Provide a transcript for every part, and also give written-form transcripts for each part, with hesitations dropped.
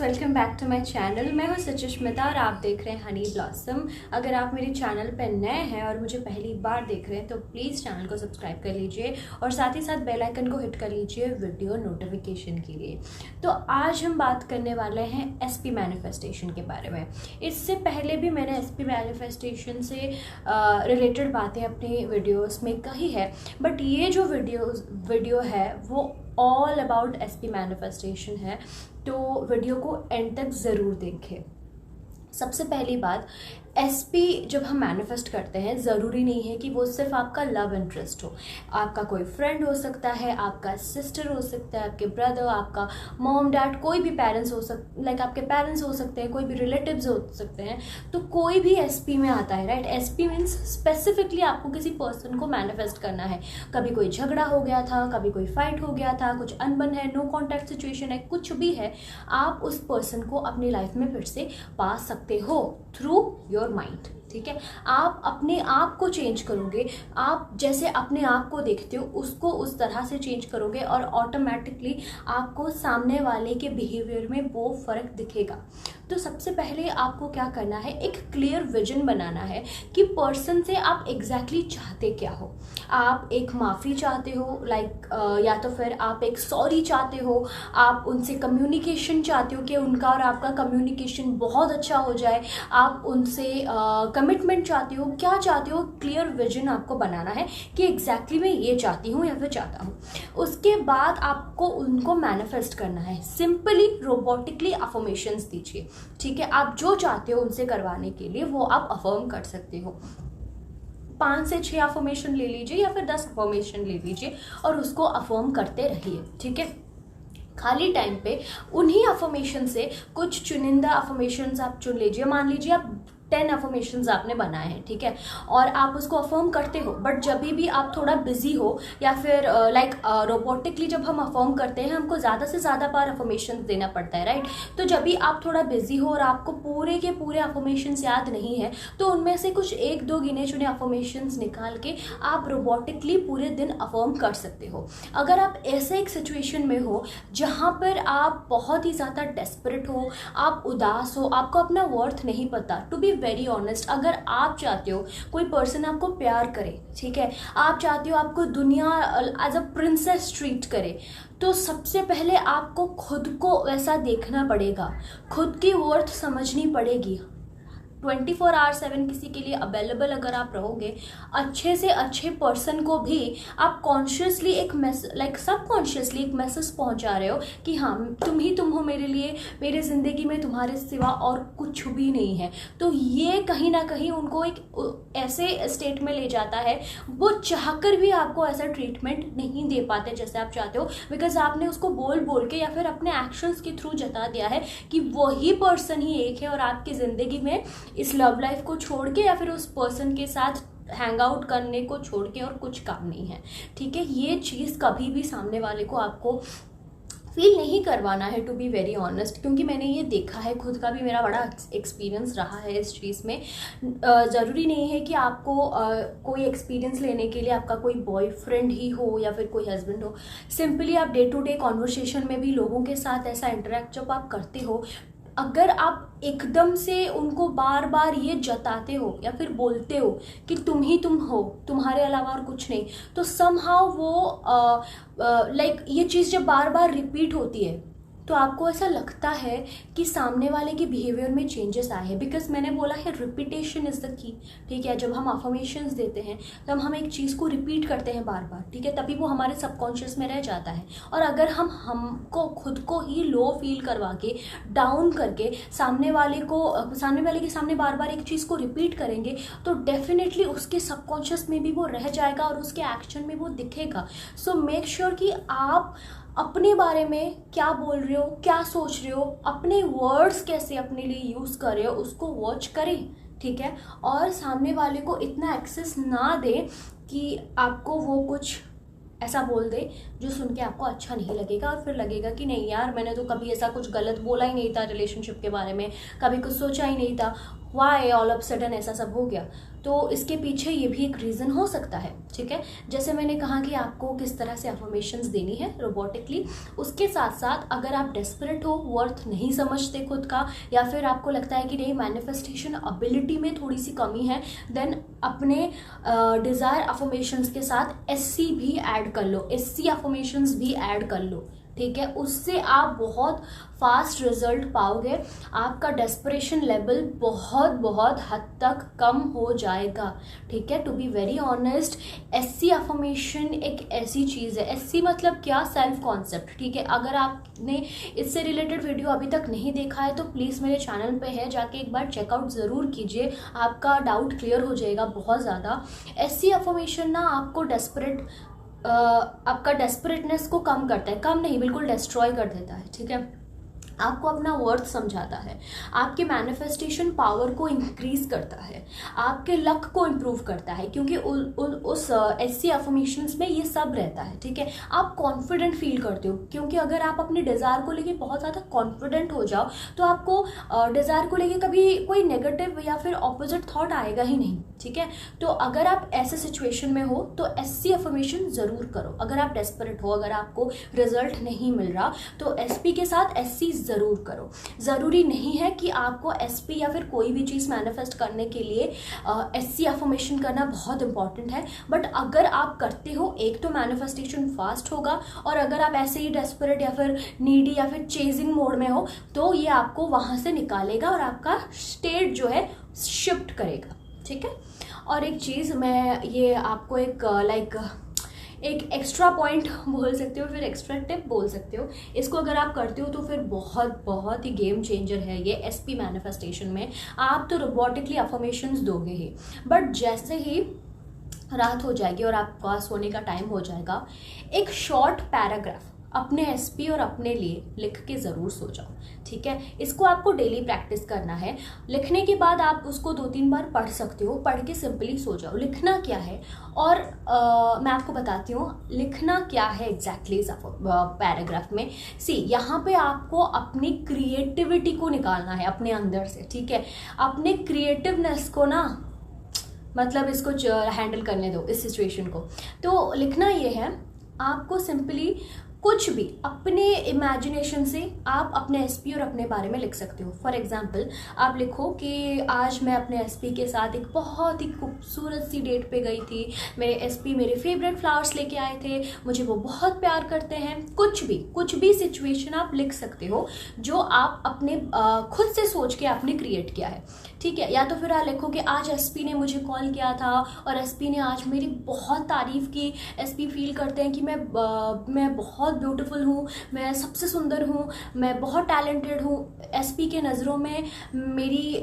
Welcome back to my channel. मैं हूं सुचिस्मिता और आप देख रहे हैं हनी ब्लॉसम। अगर आप मेरे चैनल पर नए हैं और मुझे पहली बार देख रहे हैं तो प्लीज़ चैनल को सब्सक्राइब कर लीजिए और साथ ही साथ बेल आइकन को हिट कर लीजिए वीडियो नोटिफिकेशन के लिए। तो आज हम बात करने वाले हैं एसपी मैनिफेस्टेशन के बारे में। इससे पहले भी मैंने एसपी मैनिफेस्टेशन से रिलेटेड बातें अपनी वीडियोज़ में कही है, बट ये जो वीडियो है वो ऑल अबाउट एसपी मैनिफेस्टेशन है, तो वीडियो को एंड तक ज़रूर देखें। सबसे पहली बात, एसपी जब हम मैनिफेस्ट करते हैं ज़रूरी नहीं है कि वो सिर्फ आपका लव इंटरेस्ट हो। आपका कोई फ्रेंड हो सकता है, आपका सिस्टर हो सकता है, आपके ब्रदर, आपका मॉम डैड, कोई भी पेरेंट्स हो आपके पेरेंट्स हो सकते हैं, कोई भी रिलेटिव्स हो सकते हैं। तो कोई भी एसपी में आता है, राइट। एसपी मीन्स स्पेसिफिकली आपको किसी पर्सन को मैनिफेस्ट करना है। कभी कोई झगड़ा हो गया था, कभी कोई फाइट हो गया था, कुछ अनबन है, नो कॉन्टैक्ट सिचुएशन है, कुछ भी है, आप उस पर्सन को अपनी लाइफ में फिर से पा सकते हो थ्रू योर माइंड। ठीक है, आप अपने आप को चेंज करोगे। आप जैसे अपने आप को देखते हो उसको उस तरह से चेंज करोगे और ऑटोमेटिकली आपको सामने वाले के बिहेवियर में वो फर्क दिखेगा। तो सबसे पहले आपको क्या करना है, एक क्लियर विजन बनाना है कि पर्सन से आप एग्जैक्टली चाहते क्या हो। आप एक माफ़ी चाहते हो, या तो फिर आप एक सॉरी चाहते हो, आप उनसे कम्युनिकेशन चाहते हो कि उनका और आपका कम्युनिकेशन बहुत अच्छा हो जाए, आप उनसे कमिटमेंट चाहते हो, क्या चाहते हो। क्लियर विजन आपको बनाना है कि एग्जैक्टली मैं ये चाहती हूँ या फिर चाहता हूँ। उसके बाद आपको उनको मैनिफेस्ट करना है। सिंपली रोबोटिकली अफर्मेशंस दीजिए। ठीक है, आप जो चाहते हो उनसे करवाने के लिए वो आप अफर्म कर सकते हो। 5 से 6 अफर्मेशन ले लीजिए या फिर 10 अफर्मेशन ले लीजिए और उसको अफर्म करते रहिए। ठीक है, खाली टाइम पे उन्हीं अफर्मेशन से कुछ चुनिंदा अफर्मेशंस आप चुन लीजिए। मान लीजिए आप 10 अफर्मेशंस आपने बनाए हैं, ठीक है, और आप उसको अफर्म करते हो, बट जब भी आप थोड़ा बिजी हो या फिर रोबोटिकली जब हम अफर्म करते हैं हमको ज़्यादा से ज़्यादा बार अफर्मेशंस देना पड़ता है, राइट। तो जब भी आप थोड़ा बिजी हो और आपको पूरे के पूरे अफर्मेशंस याद नहीं है तो उनमें से कुछ 1-2 गिने चुने अफर्मेशंस निकाल के आप रोबोटिकली पूरे दिन अफर्म कर सकते हो। अगर आप ऐसे एक सिचुएशन में हो जहाँ पर आप बहुत ही ज़्यादा डेस्परेट हो, आप उदास हो, आपको अपना वर्थ नहीं पता, टू बी वेरी ऑनेस्ट, अगर आप चाहते हो कोई पर्सन आपको प्यार करे, ठीक है, आप चाहते हो आपको दुनिया एज अ प्रिंसेस ट्रीट करे, तो सबसे पहले आपको खुद को वैसा देखना पड़ेगा, खुद की वर्थ समझनी पड़ेगी। 24/7 किसी के लिए अवेलेबल अगर आप रहोगे, अच्छे से अच्छे पर्सन को भी आप कॉन्शियसली एक सबकॉन्शियसली एक मैसेज पहुंचा रहे हो कि हाँ तुम ही तुम हो मेरे लिए, मेरे ज़िंदगी में तुम्हारे सिवा और कुछ भी नहीं है। तो ये कहीं ना कहीं उनको एक ऐसे स्टेट में ले जाता है, वो चाहकर भी आपको ऐसा ट्रीटमेंट नहीं दे पाते जैसे आप चाहते हो, बिकॉज आपने उसको बोल बोल के या फिर अपने एक्शंस के थ्रू जता दिया है कि वही पर्सन ही एक है और आपकी ज़िंदगी में इस लव लाइफ को छोड़ के या फिर उस पर्सन के साथ हैंग आउट करने को छोड़ के और कुछ काम नहीं है। ठीक है, ये चीज़ कभी भी सामने वाले को आपको फील नहीं करवाना है, टू बी वेरी ऑनेस्ट, क्योंकि मैंने ये देखा है, खुद का भी मेरा बड़ा एक्सपीरियंस रहा है इस चीज़ में। ज़रूरी नहीं है कि आपको कोई एक्सपीरियंस लेने के लिए आपका कोई बॉयफ्रेंड ही हो या फिर कोई हस्बैंड हो। सिंपली आप डे टू डे कॉन्वर्सेशन में भी लोगों के साथ ऐसा इंटरेक्ट जब आप करते हो, अगर आप एकदम से उनको बार बार ये जताते हो या फिर बोलते हो कि तुम ही तुम हो, तुम्हारे अलावा और कुछ नहीं, तो समहाउ वो ये चीज़ जब बार बार रिपीट होती है तो आपको ऐसा लगता है कि सामने वाले के बिहेवियर में चेंजेस आए हैं। बिकॉज मैंने बोला है रिपीटेशन इज़ द की। ठीक है, जब हम अफर्मेशंस देते हैं तब हम एक चीज़ को रिपीट करते हैं बार बार, ठीक है, तभी वो हमारे सबकॉन्शियस में रह जाता है। और अगर हमको खुद को ही लो फील करवा के, डाउन करके सामने वाले के सामने बार बार एक चीज़ को रिपीट करेंगे तो डेफिनेटली उसके सबकॉन्शियस में भी वो रह जाएगा और उसके एक्शन में वो दिखेगा। सो मेक श्योर कि आप अपने बारे में क्या बोल रहे हो, क्या सोच रहे हो, अपने वर्ड्स कैसे अपने लिए यूज़ कर रहे हो, उसको वॉच करें। ठीक है, और सामने वाले को इतना एक्सेस ना दे कि आपको वो कुछ ऐसा बोल दे जो सुन के आपको अच्छा नहीं लगेगा और फिर लगेगा कि नहीं यार, मैंने तो कभी ऐसा कुछ गलत बोला ही नहीं था रिलेशनशिप के बारे में, कभी कुछ सोचा ही नहीं था, वाई ऑल ऑफ सडन ऐसा सब हो गया। तो इसके पीछे ये भी एक रीज़न हो सकता है, ठीक है। जैसे मैंने कहा कि आपको किस तरह से अफर्मेशंस देनी है रोबोटिकली, उसके साथ साथ अगर आप डेस्परेट हो, वर्थ नहीं समझते खुद का, या फिर आपको लगता है कि नहीं मैनिफेस्टेशन एबिलिटी में थोड़ी सी कमी है, देन अपने डिज़ायर अफर्मेशंस के साथ एससी भी ऐड कर लो, एससी अफर्मेशंस भी ऐड कर लो, ठीक है। उससे आप बहुत फास्ट रिजल्ट पाओगे, आपका डेस्परेशन लेवल बहुत बहुत हद तक कम हो जाएगा, ठीक है। To be very honest, SC affirmation एक ऐसी चीज़ है, एससी मतलब क्या, सेल्फ कॉन्सेप्ट, ठीक है। अगर आपने इससे रिलेटेड वीडियो अभी तक नहीं देखा है तो प्लीज़ मेरे चैनल पे है, जाके एक बार चेकआउट ज़रूर कीजिए, आपका डाउट क्लियर हो जाएगा बहुत ज़्यादा। एससी अफर्मेशन ना आपको आपका डेस्परेटनेस को कम करता है, कम नहीं बिल्कुल डिस्ट्रॉय कर देता है, ठीक है। आपको अपना वर्थ समझाता है, आपके मैनिफेस्टेशन पावर को इंक्रीज करता है, आपके लक को इम्प्रूव करता है, क्योंकि उस एससी अफर्मेशंस में ये सब रहता है, ठीक है। आप कॉन्फिडेंट फील करते हो, क्योंकि अगर आप अपने डिज़ायर को लेके बहुत ज़्यादा कॉन्फिडेंट हो जाओ तो आपको डिज़ायर को लेके कभी कोई नेगेटिव या फिर ऑपोजिट थॉट आएगा ही नहीं, ठीक है। तो अगर आप ऐसे सिचुएशन में हो तो एससी अफर्मेशन ज़रूर करो। अगर आप डेस्परेट हो, अगर आपको रिजल्ट नहीं मिल रहा तो एसपी के साथ एससी ज़रूर करो। ज़रूरी नहीं है कि आपको एसपी या फिर कोई भी चीज़ मैनिफेस्ट करने के लिए एससी अफर्मेशन करना बहुत इंपॉर्टेंट है, बट अगर आप करते हो, एक तो मैनिफेस्टेशन फास्ट होगा, और अगर आप ऐसे ही डेस्परेट या फिर नीडी या फिर चेजिंग मोड में हो तो ये आपको वहाँ से निकालेगा और आपका स्टेट जो है शिफ्ट करेगा, ठीक है। और एक चीज़ मैं ये आपको एक एक्स्ट्रा पॉइंट बोल सकते हो, फिर एक्स्ट्रा टिप बोल सकते हो, इसको अगर आप करते हो तो फिर बहुत बहुत ही गेम चेंजर है ये एसपी मैनिफेस्टेशन में। आप तो रोबोटिकली अफर्मेशंस दोगे ही, बट जैसे ही रात हो जाएगी और आपका सोने का टाइम हो जाएगा, एक शॉर्ट पैराग्राफ अपने एसपी और अपने लिए लिख के ज़रूर सो जाओ, ठीक है। इसको आपको डेली प्रैक्टिस करना है। लिखने के बाद आप उसको 2-3 बार पढ़ सकते हो, पढ़ के सिंपली सो जाओ। लिखना क्या है, और मैं आपको बताती हूँ लिखना क्या है एग्जैक्टली इस पैराग्राफ में। यहाँ पे आपको अपनी क्रिएटिविटी को निकालना है अपने अंदर से, ठीक है। अपने क्रिएटिवनेस को ना, मतलब इसको हैंडल करने दो इस सिचुएशन को। तो लिखना ये है, आपको सिंपली कुछ भी अपने इमेजिनेशन से आप अपने एसपी और अपने बारे में लिख सकते हो। फॉर एग्जांपल आप लिखो कि आज मैं अपने एसपी के साथ एक बहुत ही खूबसूरत सी डेट पे गई थी, मेरे एसपी मेरे फेवरेट फ्लावर्स लेके आए थे, मुझे वो बहुत प्यार करते हैं। कुछ भी सिचुएशन आप लिख सकते हो जो आप अपने खुद से सोच के आपने क्रिएट किया है, ठीक है। या तो फिर आप लिखो कि आज एसपी ने मुझे कॉल किया था और एसपी ने आज मेरी बहुत तारीफ़ की। एसपी फील करते हैं कि मैं बहुत ब्यूटीफुल हूँ, मैं सबसे सुंदर हूँ, मैं बहुत टैलेंटेड हूँ। एसपी के नज़रों में मेरी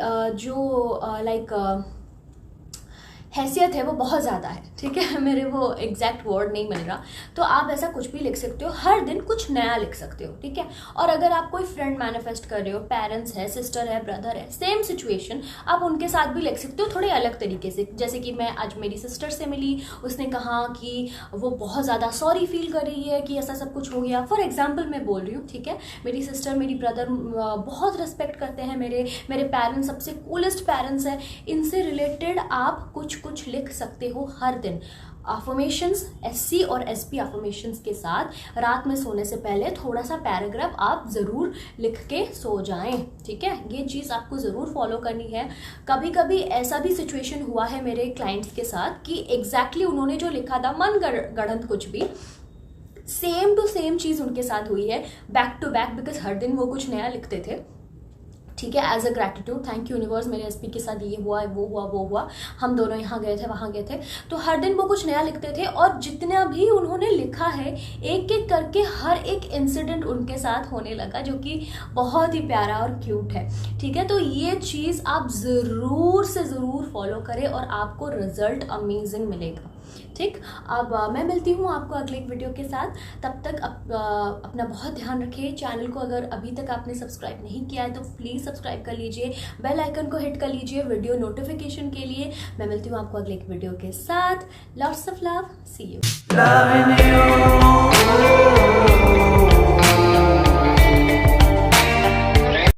हैसियत है वो बहुत ज़्यादा है, ठीक है। मेरे वो एग्जैक्ट वर्ड नहीं मिल रहा, तो आप ऐसा कुछ भी लिख सकते हो, हर दिन कुछ नया लिख सकते हो, ठीक है। और अगर आप कोई फ्रेंड मैनिफेस्ट कर रहे हो, पेरेंट्स है, सिस्टर है, ब्रदर है, सेम सिचुएशन, आप उनके साथ भी लिख सकते हो थोड़े अलग तरीके से। जैसे कि मैं आज मेरी सिस्टर से मिली, उसने कहा कि वो बहुत ज़्यादा सॉरी फील कर रही है कि ऐसा सब कुछ हो गया। फॉर एग्जाम्पल मैं बोल रही हूँ, ठीक है। मेरी सिस्टर, मेरी ब्रदर बहुत रिस्पेक्ट करते हैं, मेरे पेरेंट्स सबसे कूलेस्ट पेरेंट्स हैं। इनसे रिलेटेड आप कुछ लिख सकते हो हर दिन। अफर्मेशंस, एससी और एसपी अफर्मेशंस के साथ रात में सोने से पहले थोड़ा सा पैराग्राफ आप ज़रूर लिख के सो जाएं, ठीक है। ये चीज़ आपको ज़रूर फॉलो करनी है। कभी कभी ऐसा भी सिचुएशन हुआ है मेरे क्लाइंट्स के साथ कि एग्जैक्टली उन्होंने जो लिखा था, मन गढ़ंत कुछ भी, सेम टू सेम चीज़ उनके साथ हुई है, बैक टू बैक, बिकॉज हर दिन वो कुछ नया लिखते थे, ठीक है। As a gratitude, thank you universe, मेरे एसपी के साथ ये हुआ, वो हुआ, हम दोनों यहाँ गए थे, वहाँ गए थे। तो हर दिन वो कुछ नया लिखते थे, और जितना भी उन्होंने लिखा है एक एक करके हर एक इंसिडेंट उनके साथ होने लगा, जो कि बहुत ही प्यारा और क्यूट है, ठीक है। तो ये चीज़ आप ज़रूर से ज़रूर फॉलो करें और आपको रिजल्ट अमेजिंग मिलेगा, ठीक। अब मैं मिलती हूँ आपको अगले एक वीडियो के साथ। तब तक अपना बहुत ध्यान रखिए। चैनल को अगर अभी तक आपने सब्सक्राइब नहीं किया है तो प्लीज़ सब्सक्राइब कर लीजिए, बेल आइकन को हिट कर लीजिए वीडियो नोटिफिकेशन के लिए। मैं मिलती हूँ आपको अगले एक वीडियो के साथ। Lots of love, see you.